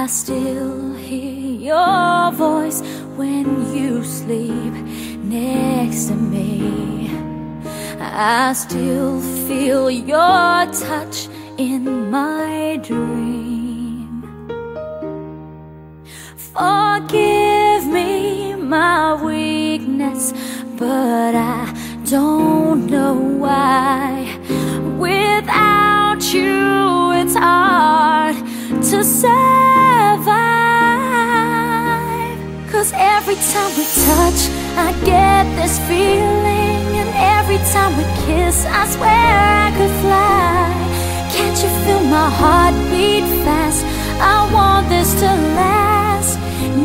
I still hear your voice when you sleep next to me. I still feel your touch in my dream. Forgive me my weakness, but I don't know why. Without you it's hard to survive. 'Cause every time we touch I get this feeling, and every time we kiss I swear I could fly. Can't you feel my heart beat fast? I want this to last.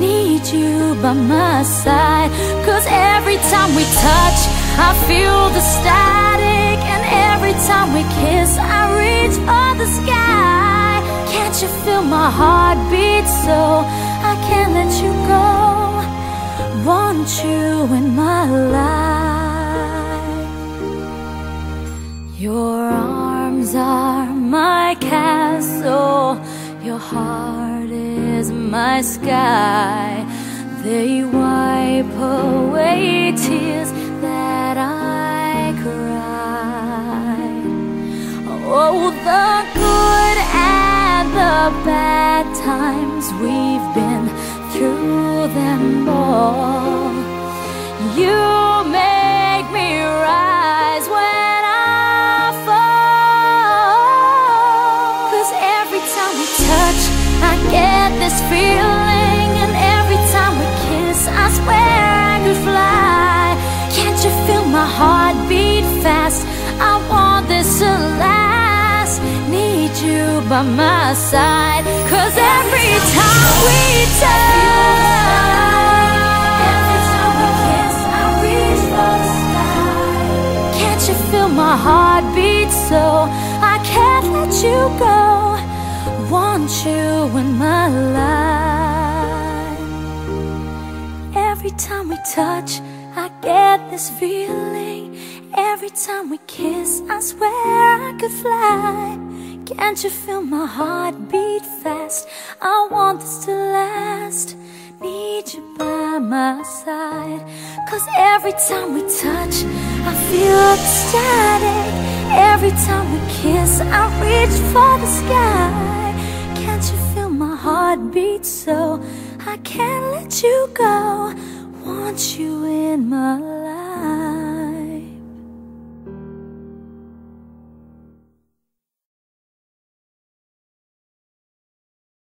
Need you by my side. 'Cause every time we touch I feel the static, and every time we kiss I reach for the sky. Can't you feel my heart beat so I can't let you go? Want you in my life. Your arms are my castle, your heart is my sky. They wipe away tears that I cried. Oh, the good and the bad times, we've been through them all. You make me rise when I fall. 'Cause every time we touch I get this feeling, and every time we kiss I swear I could fly. Can't you feel my heart beat fast? I want this to last. Need you by my side. 'Cause every time we touch, every time we kiss I reach for the sky. Can't you feel my heart beat so I can't let you go? Want you in my life. Every time we touch I get this feeling, every time we kiss I swear I could fly. Can't you feel my heart beat fast? I want this to last. Need you by my side. 'Cause every time we touch I feel the static. Every time we kiss I reach for the sky. Can't you feel my heart beat so I can't let you go? Want you in my life.